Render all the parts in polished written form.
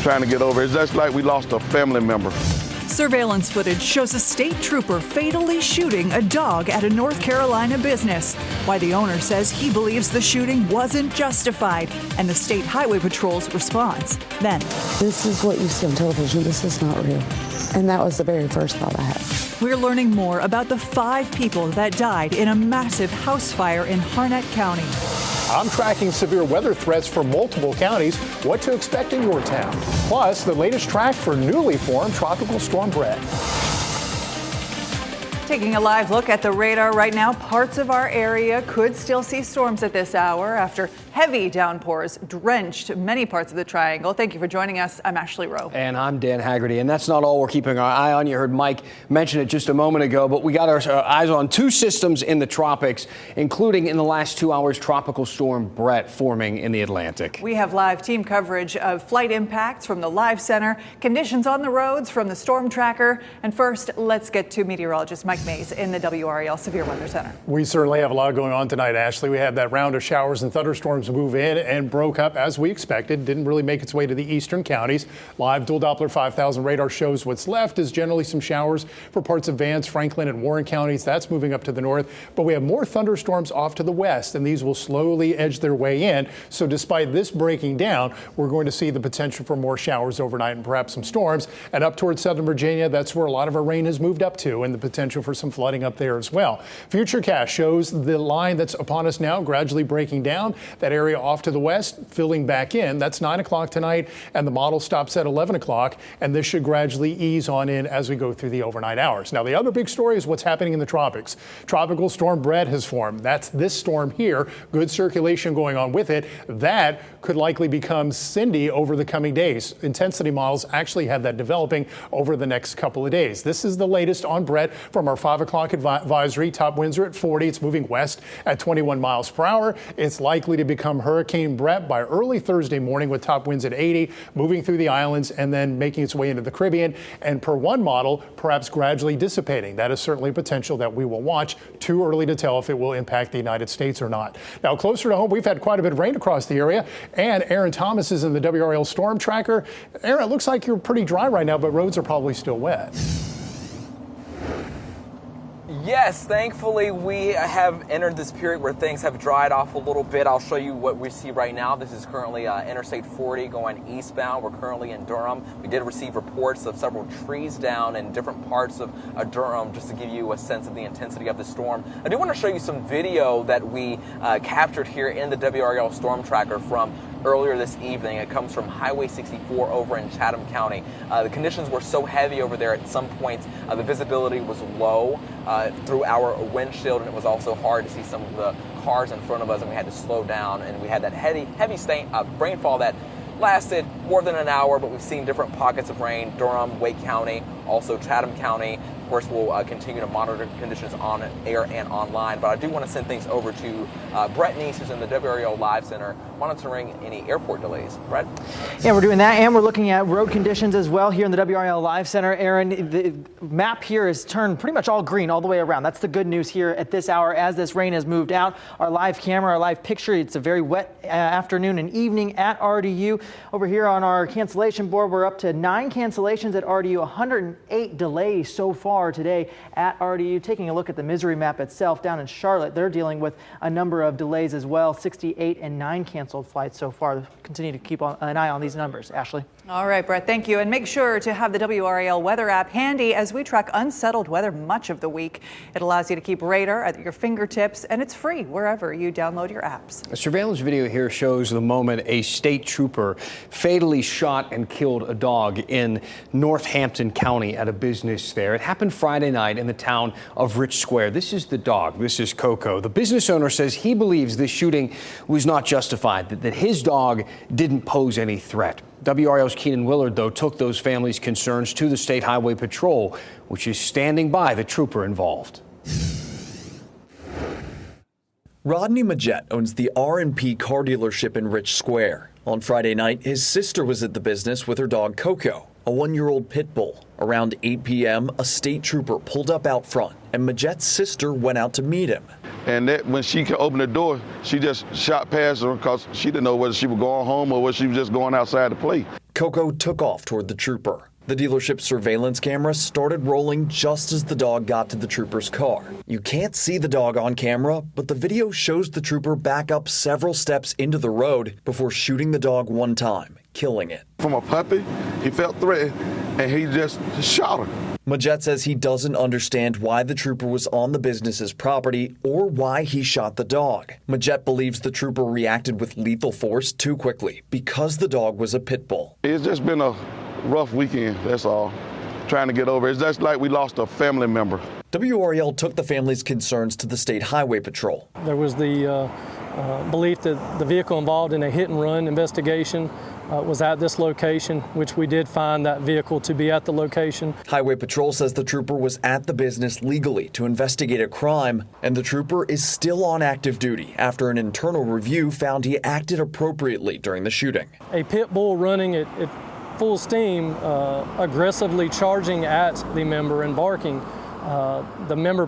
trying to get over. It's just like we lost a family member. Surveillance footage shows a state trooper fatally shooting a dog at a North Carolina business. Why the owner says he believes the shooting wasn't justified, and the State Highway Patrol's response. Then, this is what you see on television. This is not real. And that was the very first thought I had. We're learning more about the 5 people that died in a massive house fire in Harnett County. I'm tracking severe weather threats for multiple counties. What to expect in your town. Plus, the latest track for newly formed Tropical Storm Brett. Taking a live look at the radar right now, parts of our area could still see storms at this hour after heavy downpours drenched many parts of the triangle. Thank you for joining us. I'm Ashley Rowe. And I'm Dan Haggerty. And that's not all we're keeping our eye on. You heard Mike mention it just a moment ago, but we got our eyes on 2 systems in the tropics, including in the last 2 hours, Tropical Storm Brett forming in the Atlantic. We have live team coverage of flight impacts from the Live Center, conditions on the roads from the Storm Tracker. And first, let's get to meteorologist Mike Mays in the WRAL Severe Weather Center. We certainly have a lot going on tonight, Ashley. We had that round of showers and thunderstorms move in and broke up as we expected. Didn't really make its way to the eastern counties. Live dual Doppler 5000 radar shows what's left is generally some showers for parts of Vance, Franklin, and Warren counties. That's moving up to the north. But we have more thunderstorms off to the west, and these will slowly edge their way in. So despite this breaking down, we're going to see the potential for more showers overnight and perhaps some storms. And up towards southern Virginia, that's where a lot of our rain has moved up to, and the potential for some flooding up there as well. Futurecast shows the line that's upon us now gradually breaking down. That area off to the west filling back in. That's 9 o'clock tonight, and the model stops at 11 o'clock, and this should gradually ease on in as we go through the overnight hours. Now, the other big story is what's happening in the tropics. Tropical Storm Brett has formed. That's this storm here. Good circulation going on with it. That could likely become Cindy over the coming days. Intensity models actually have that developing over the next couple of days. This is the latest on Brett from our 5 o'clock advisory. Top winds are at 40. It's moving west at 21 miles per hour. It's likely to become Hurricane Brett by early Thursday morning with top winds at 80, moving through the islands and then making its way into the Caribbean. And per one model, perhaps gradually dissipating. That is certainly a potential that we will watch. Too early to tell if it will impact the United States or not. Now, closer to home, we've had quite a bit of rain across the area. And Aaron Thomas is in the WRAL Storm Tracker. Aaron, it looks like you're pretty dry right now, but roads are probably still wet. Yes, thankfully we have entered this period where things have dried off a little bit. I'll show you what we see right now. This is currently Interstate 40 going eastbound. We're currently in Durham. We did receive reports of several trees down in different parts of Durham, just to give you a sense of the intensity of the storm. I do want to show you some video that we captured here in the WRAL Storm Tracker from earlier this evening. It comes from Highway 64 over in Chatham County. The conditions were so heavy over there at some points. The visibility was low through our windshield, and it was also hard to see some of the cars in front of us, and we had to slow down, and we had that heavy rainfall that lasted more than an hour, but we've seen different pockets of rain. Durham, Wake County, also Chatham County. Of course, we'll continue to monitor conditions on air and online, but I do want to send things over to Brett Neese, who's in the WRAL Live Center, monitoring any airport delays. Brett? Yeah, we're doing that, and we're looking at road conditions as well here in the WRAL Live Center. Aaron, the map here is turned pretty much all green all the way around. That's the good news here at this hour as this rain has moved out. Our live camera, our live picture, it's a very wet afternoon and evening at RDU. Over here on our cancellation board, we're up to 9 cancellations at RDU, 108 delays so far today at RDU. Taking a look at the misery map itself down in Charlotte, they're dealing with a number of delays as well, 68 and 9 canceled flights so far. Continue to keep an eye on these numbers. Ashley? All right, Brett, thank you. And make sure to have the WRAL weather app handy as we track unsettled weather much of the week. It allows you to keep radar at your fingertips, and it's free wherever you download your apps. A surveillance video here shows the moment a state trooper fatally shot and killed a dog in Northampton County at a business there. It happened Friday night in the town of Rich Square. This is the dog. This is Coco. The business owner says he believes this shooting was not justified, that his dog didn't pose any threat. WRAL's Keenan Willard, though, took those families' concerns to the State Highway Patrol, which is standing by the trooper involved. Rodney Majette owns the R&P car dealership in Rich Square. On Friday night, his sister was at the business with her dog Coco, a 1-year-old pit bull. Around 8 p.m., a state trooper pulled up out front, and Majette's sister went out to meet him. And when she opened the door, she just shot past her because she didn't know whether she was going home or whether she was just going outside to play. Coco took off toward the trooper. The dealership's surveillance camera started rolling just as the dog got to the trooper's car. You can't see the dog on camera, but the video shows the trooper back up several steps into the road before shooting the dog one time, killing it. From a puppy, he felt threatened, and he just shot her. Majette says he doesn't understand why the trooper was on the business's property or why he shot the dog. Majette believes the trooper reacted with lethal force too quickly because the dog was a pit bull. It's just been a rough weekend, that's all. Trying to get over it. It's just like we lost a family member. WRAL took the family's concerns to the State Highway Patrol. There was the belief that the vehicle involved in a hit and run investigation was at this location, which we did find that vehicle to be at the location. Highway Patrol says the trooper was at the business legally to investigate a crime, and the trooper is still on active duty after an internal review found he acted appropriately during the shooting. A pit bull running at full steam, aggressively charging at the member and barking. The member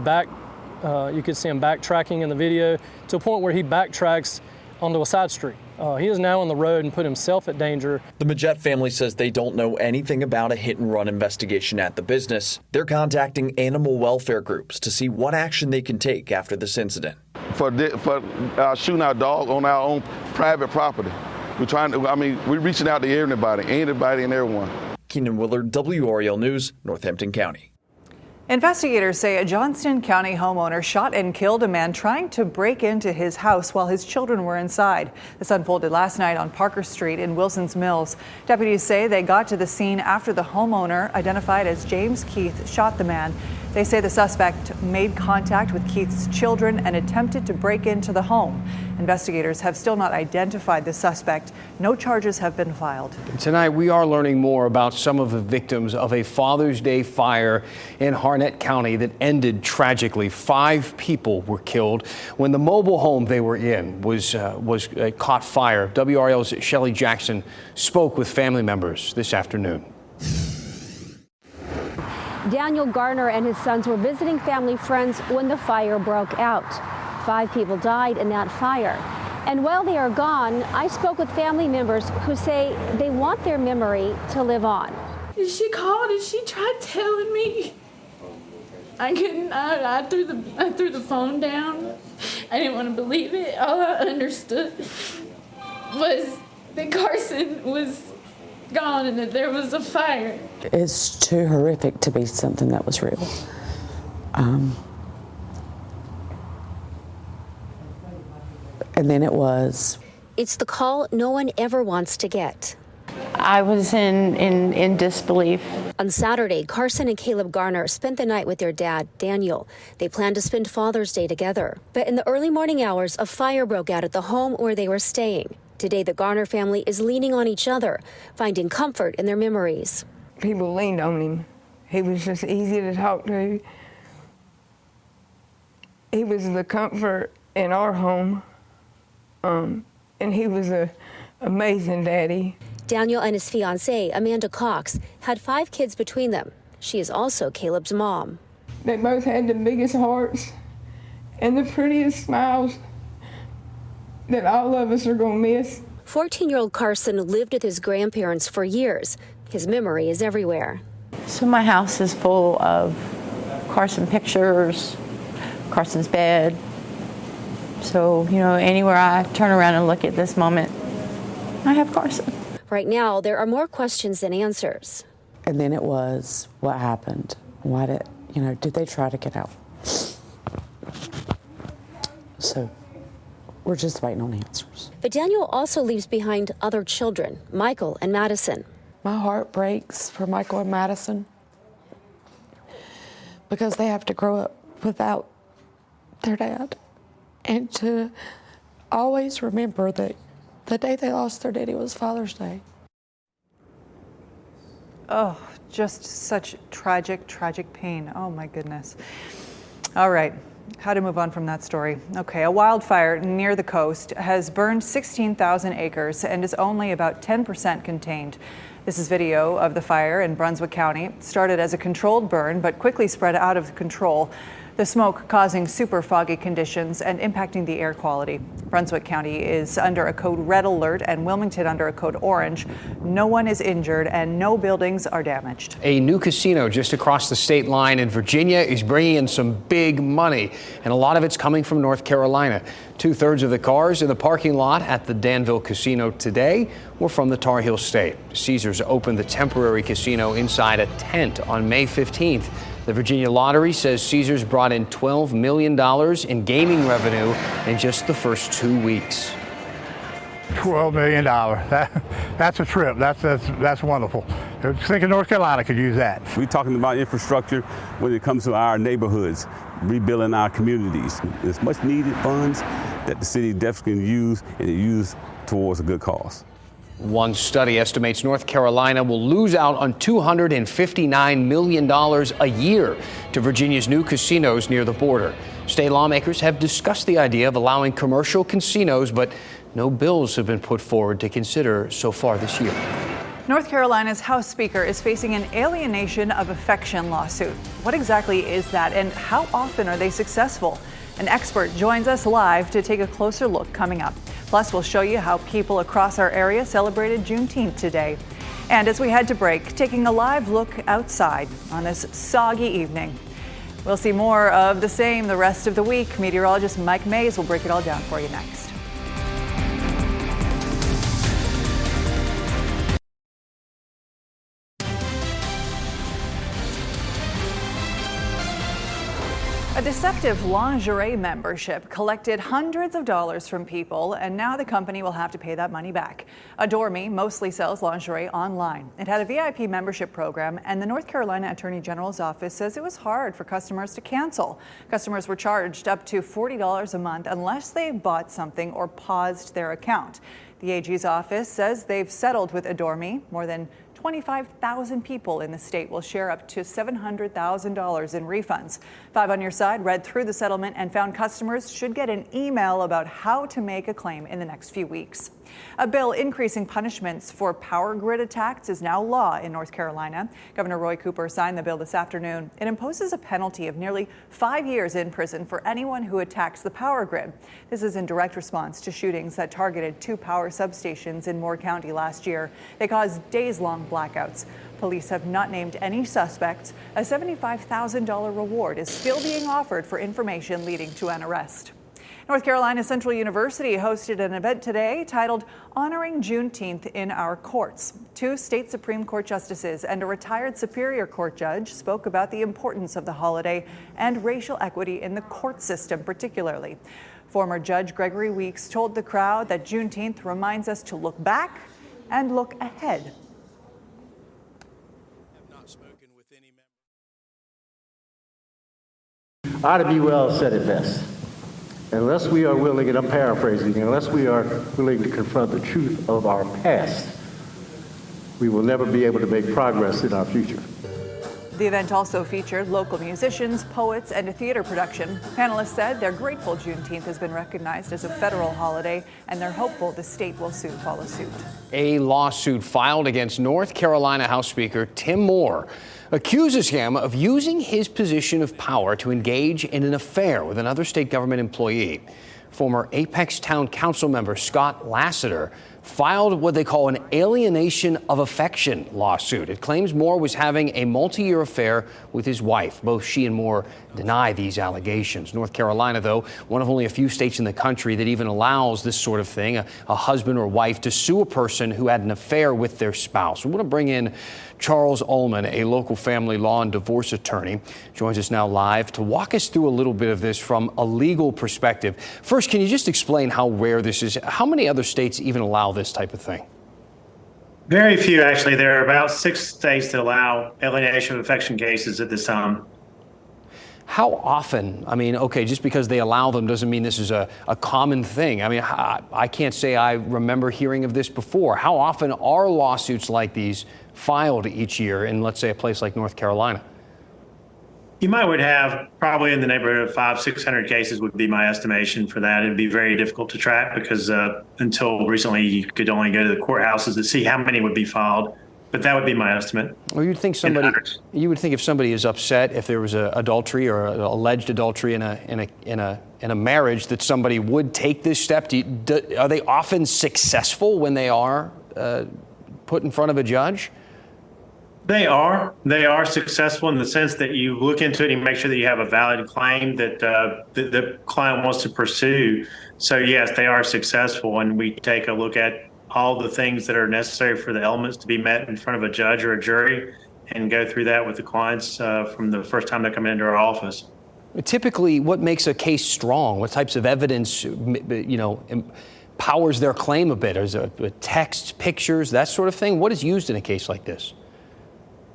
you could see him backtracking in the video to a point where he backtracks onto a side street. He is now on the road and put himself at danger. The Majette family says they don't know anything about a hit and run investigation at the business. They're contacting animal welfare groups to see what action they can take after this incident. For shooting our dog on our own private property. We're reaching out to anybody and everyone. Keenan Willard, WRAL News, Northampton County. Investigators say a Johnston County homeowner shot and killed a man trying to break into his house while his children were inside. This unfolded last night on Parker Street in Wilson's Mills. Deputies say they got to the scene after the homeowner, identified as James Keith, shot the man. They say the suspect made contact with Keith's children and attempted to break into the home. Investigators have still not identified the suspect. No charges have been filed. Tonight, we are learning more about some of the victims of a Father's Day fire in Harnett County that ended tragically. 5 people were killed when the mobile home they were in was caught fire. WRAL's Shelley Jackson spoke with family members this afternoon. Daniel Garner and his sons were visiting family friends when the fire broke out. 5 people died in that fire. And while they are gone, I spoke with family members who say they want their memory to live on. She called and she tried telling me. I couldn't. I threw the phone down. I didn't want to believe it. All I understood was that Carson was gone and that there was a fire. It's too horrific to be something that was real. And then it was. It's the call no one ever wants to get. I was in disbelief. On Saturday, Carson and Caleb Garner spent the night with their dad, Daniel. They planned to spend Father's Day together. But in the early morning hours, a fire broke out at the home where they were staying. Today, the Garner family is leaning on each other, finding comfort in their memories. People leaned on him. He was just easy to talk to. He was the comfort in our home. And he was an amazing daddy. Daniel and his fiancée, Amanda Cox, had 5 kids between them. She is also Caleb's mom. They both had the biggest hearts and the prettiest smiles that all of us are going to miss. 14-year-old Carson lived with his grandparents for years. His memory is everywhere. So my house is full of Carson pictures, Carson's bed. So, anywhere I turn around and look at this moment, I have Carson. Right now, there are more questions than answers. And then it was, what happened? Why did they try to get out? So we're just waiting on answers. But Daniel also leaves behind other children, Michael and Madison. My heart breaks for Michael and Madison because they have to grow up without their dad. And to always remember that the day they lost their daddy was Father's Day. Oh, just such tragic, tragic pain. Oh my goodness. All right, how to move on from that story. Okay, a wildfire near the coast has burned 16,000 acres and is only about 10% contained. This is video of the fire in Brunswick County. It started as a controlled burn, but quickly spread out of control. The smoke causing super foggy conditions and impacting the air quality. Brunswick County is under a code red alert and Wilmington under a code orange. No one is injured and no buildings are damaged. A new casino just across the state line in Virginia is bringing in some big money, and a lot of it's coming from North Carolina. 2/3 of the cars in the parking lot at the Danville Casino today were from the Tar Heel State. Caesars opened the temporary casino inside a tent on May 15th. The Virginia Lottery says Caesars brought in $12 million in gaming revenue in just the first 2 weeks. $12 million. That's a trip. That's wonderful. I was thinking North Carolina could use that. We're talking about infrastructure when it comes to our neighborhoods, rebuilding our communities. It's much needed funds that the city definitely can use and use towards a good cause. One study estimates North Carolina will lose out on $259 million a year to Virginia's new casinos near the border. State lawmakers have discussed the idea of allowing commercial casinos, but no bills have been put forward to consider so far this year. North Carolina's House Speaker is facing an alienation of affection lawsuit. What exactly is that, and how often are they successful? An expert joins us live to take a closer look coming up. Plus, we'll show you how people across our area celebrated Juneteenth today. And as we head to break, taking a live look outside on this soggy evening. We'll see more of the same the rest of the week. Meteorologist Mike Mays will break it all down for you next. A deceptive lingerie membership collected hundreds of dollars from people, and now the company will have to pay that money back. Adore Me mostly sells lingerie online. It had a VIP membership program, and the North Carolina Attorney General's office says it was hard for customers to cancel. Customers were charged up to $40 a month unless they bought something or paused their account. The AG's office says they've settled with Adore Me. More than 25,000 people in the state will share up to $700,000 in refunds. 5 on Your Side read through the settlement and found customers should get an email about how to make a claim in the next few weeks. A bill increasing punishments for power grid attacks is now law in North Carolina. Governor Roy Cooper signed the bill this afternoon. It imposes a penalty of nearly 5 years in prison for anyone who attacks the power grid. This is in direct response to shootings that targeted 2 power substations in Moore County last year. They caused days-long blackouts. Police have not named any suspects. A $75,000 reward is still being offered for information leading to an arrest. North Carolina Central University hosted an event today titled Honoring Juneteenth in Our Courts. 2 state Supreme Court justices and a retired Superior Court judge spoke about the importance of the holiday and racial equity in the court system particularly. Former Judge Gregory Weeks told the crowd that Juneteenth reminds us to look back and look ahead. Ida B. Wells said it best. Unless we are willing, and I'm paraphrasing, unless we are willing to confront the truth of our past, we will never be able to make progress in our future. The event also featured local musicians, poets, and a theater production. Panelists said they're grateful Juneteenth has been recognized as a federal holiday, and they're hopeful the state will soon follow suit. A lawsuit filed against North Carolina House Speaker Tim Moore accuses him of using his position of power to engage in an affair with another state government employee. Former Apex Town Council member Scott Lassiter filed what they call an alienation of affection lawsuit. It claims Moore was having a multi-year affair with his wife. Both she and Moore deny these allegations. North Carolina, though, one of only a few states in the country that even allows this sort of thing, a husband or wife to sue a person who had an affair with their spouse. We want to bring in Charles Ullman, a local family law and divorce attorney, joins us now live to walk us through a little bit of this from a legal perspective. First, can you just explain how rare this is? How many other states even allow this type of thing? Very few, actually. There are about 6 states that allow alienation of affection cases at this time. How often? I mean, okay, just because they allow them doesn't mean this is a common thing. I mean, I can't say I remember hearing of this before. How often are lawsuits like these filed each year in, let's say, a place like North Carolina? You would have probably in the neighborhood of 500-600 cases would be my estimation for that. It'd be very difficult to track because until recently you could only go to the courthouses to see how many would be filed. but that would be my estimate. Well, you would think if somebody is upset, if there was adultery or alleged adultery in a marriage, that somebody would take this step. Are they often successful when they are put in front of a judge? They are successful in the sense that you look into it and make sure that you have a valid claim that the client wants to pursue. So yes, they are successful, and we take a look at all the things that are necessary for the elements to be met in front of a judge or a jury, and go through that with the clients from the first time they come into our office. Typically, what makes a case strong? What types of evidence, powers their claim a bit? Is it texts, pictures, that sort of thing? What is used in a case like this?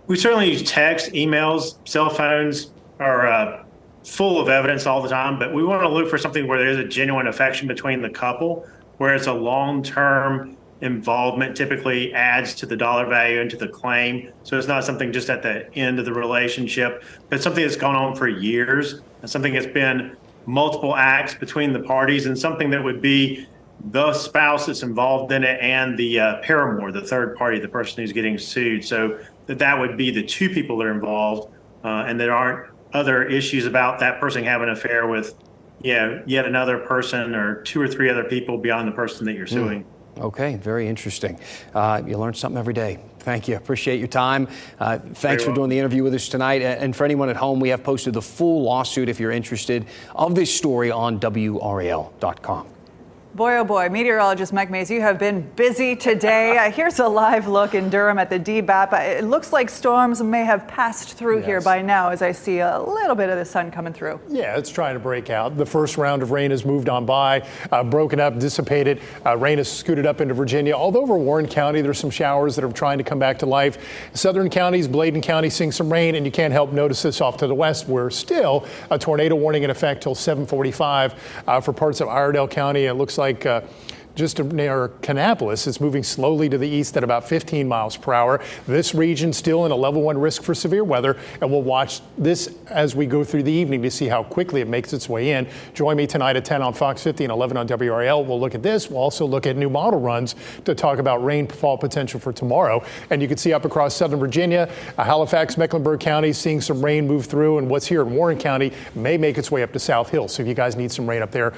We certainly use text, emails, cell phones are full of evidence all the time, but we want to look for something where there's a genuine affection between the couple, where it's a long-term involvement typically adds to the dollar value and to the claim. So it's not something just at the end of the relationship, but something that's gone on for years, and something that's been multiple acts between the parties, and something that would be the spouse that's involved in it and the paramour, the third party, the person who's getting sued. So that would be the two people that are involved, and there aren't other issues about that person having an affair with yet another person or two or three other people beyond the person that you're suing. Okay, very interesting. You learn something every day. Thank you. Appreciate your time. Thanks for doing the interview with us tonight. And for anyone at home, we have posted the full lawsuit, if you're interested, of this story on WRAL.com. Boy, oh boy, meteorologist Mike Mays, you have been busy today. Here's a live look in Durham at the DBAP. It looks like storms may have passed through here by now, as I see a little bit of the sun coming through. Yeah, it's trying to break out. The first round of rain has moved on by, broken up, dissipated. Rain has scooted up into Virginia. Although over Warren County, there's some showers that are trying to come back to life. Southern counties, Bladen County, seeing some rain, and you can't help notice this off to the west, where still a tornado warning in effect till 7:45 for parts of Iredell County. It looks like just near Kannapolis, it's moving slowly to the east at about 15 miles per hour. This region still in a level 1 risk for severe weather, and we'll watch this as we go through the evening to see how quickly it makes its way in. Join me tonight at 10 on Fox 50 and 11 on WRAL. We'll look at this. We'll also look at new model runs to talk about rainfall potential for tomorrow. And you can see up across Southern Virginia, Halifax, Mecklenburg County, seeing some rain move through, and what's here in Warren County may make its way up to South Hill. So if you guys need some rain up there,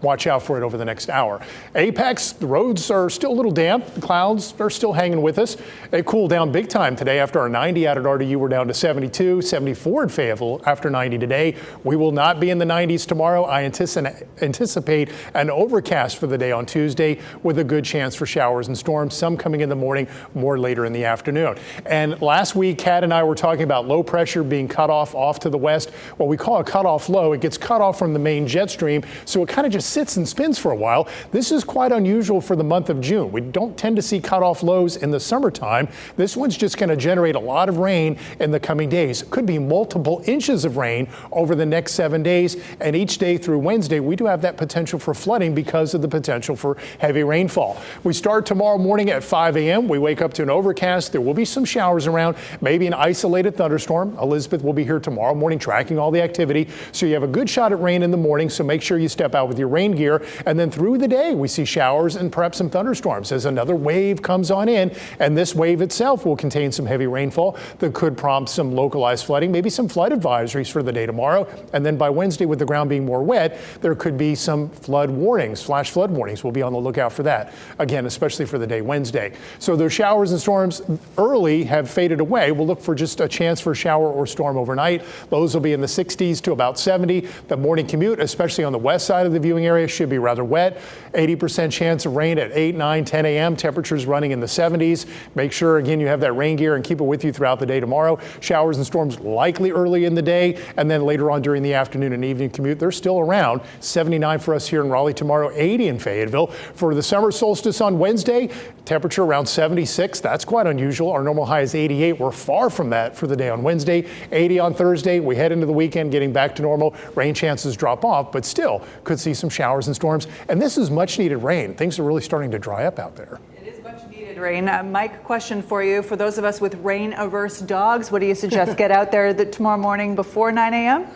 watch out for it over the next hour. Apex, the roads are still a little damp. The clouds are still hanging with us. It cooled down big time today after our 90 out at RDU. We're down to 72, 74 in Fayetteville after 90 today. We will not be in the 90s tomorrow. I anticipate an overcast for the day on Tuesday with a good chance for showers and storms, some coming in the morning, more later in the afternoon. And last week, Kat and I were talking about low pressure being cut off to the west. What we call a cutoff low. It gets cut off from the main jet stream, so it kind of just sits and spins for a while. This is quite unusual for the month of June. We don't tend to see cutoff lows in the summertime. This one's just going to generate a lot of rain in the coming days. Could be multiple inches of rain over the next 7 days, and each day through Wednesday, we do have that potential for flooding because of the potential for heavy rainfall. We start tomorrow morning at 5 a.m. We wake up to an overcast. There will be some showers around, maybe an isolated thunderstorm. Elizabeth will be here tomorrow morning tracking all the activity, so you have a good shot at rain in the morning, so make sure you step out with your rain gear. And then through the day, we see showers and perhaps some thunderstorms as another wave comes on in, and this wave itself will contain some heavy rainfall that could prompt some localized flooding, maybe some flood advisories for the day tomorrow. And then by Wednesday, with the ground being more wet, there could be some flood warnings, flash flood warnings. We'll be on the lookout for that, again, especially for the day Wednesday. So those showers and storms early have faded away. We'll look for just a chance for a shower or storm overnight. Lows will be in the 60s to about 70. The morning commute, especially on the west side of the viewing area, should be rather wet. 80% chance of rain at 8, 9, 10 a.m. Temperatures running in the 70s. Make sure, again, you have that rain gear and keep it with you throughout the day tomorrow. Showers and storms likely early in the day, and then later on during the afternoon and evening commute, they're still around. 79 for us here in Raleigh tomorrow, 80 in Fayetteville. For the summer solstice on Wednesday, temperature around 76. That's quite unusual. Our normal high is 88. We're far from that for the day on Wednesday. 80 on Thursday. We head into the weekend getting back to normal. Rain chances drop off, but still could see some showers and storms. And this is much needed rain. Things are really starting to dry up out there. It is much needed. Rain. Mike, question for you. For those of us with rain-averse dogs, what do you suggest? Get out there tomorrow morning before 9 a.m.?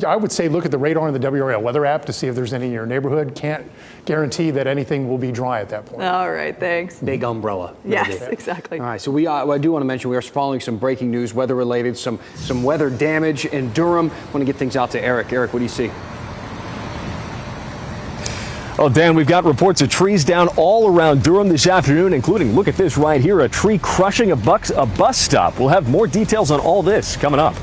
I would say look at the radar in the WRAL weather app to see if there's any in your neighborhood. Can't guarantee that anything will be dry at that point. All right, thanks. Big umbrella. Yes, exactly. All right, so I do want to mention we are following some breaking news, weather-related, some weather damage in Durham. I want to get things out to Eric. Eric, what do you see? Well, Dan, we've got reports of trees down all around Durham this afternoon, including, look at this right here, a tree crushing a bus stop. We'll have more details on all this coming up.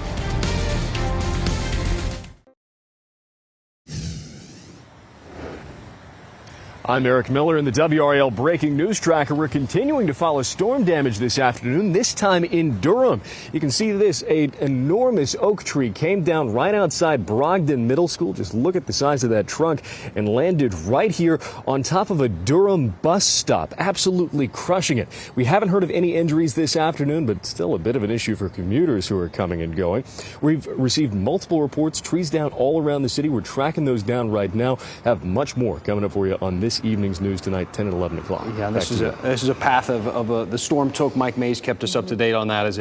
I'm Eric Miller in the WRAL Breaking News Tracker. We're continuing to follow storm damage this afternoon, this time in Durham. You can see this, an enormous oak tree came down right outside Brogdon Middle School. Just look at the size of that trunk, and landed right here on top of a Durham bus stop, absolutely crushing it. We haven't heard of any injuries this afternoon, but still a bit of an issue for commuters who are coming and going. We've received multiple reports, trees down all around the city. We're tracking those down right now. Have much more coming up for you on this evening's news tonight, 10 and 11 o'clock. Yeah, this is a path of the storm took. Mike Mays kept us up to date on that as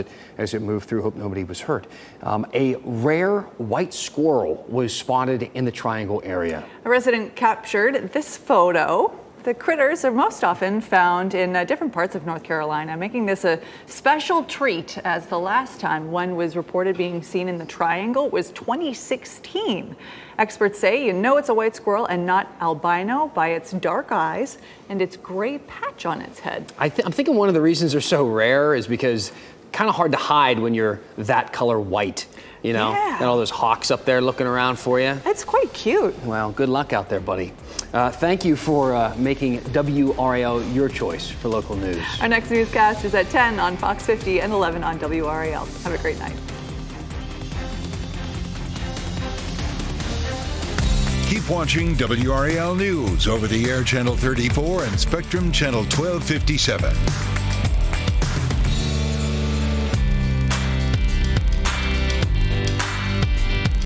it moved through. Hope nobody was hurt. A rare white squirrel was spotted in the Triangle area. A resident captured this photo. The critters are most often found in different parts of North Carolina, making this a special treat, as the last time one was reported being seen in the Triangle was 2016. Experts say you know it's a white squirrel and not albino by its dark eyes and its gray patch on its head. I'm thinking one of the reasons they're so rare is because kind of hard to hide when you're that color white. You know, and all those hawks up there looking around for you. It's quite cute. Well, good luck out there, buddy. Thank you for making WRAL your choice for local news. Our next newscast is at 10 on Fox 50 and 11 on WRAL. Have a great night. Keep watching WRAL News over the air Channel 34 and Spectrum Channel 1257.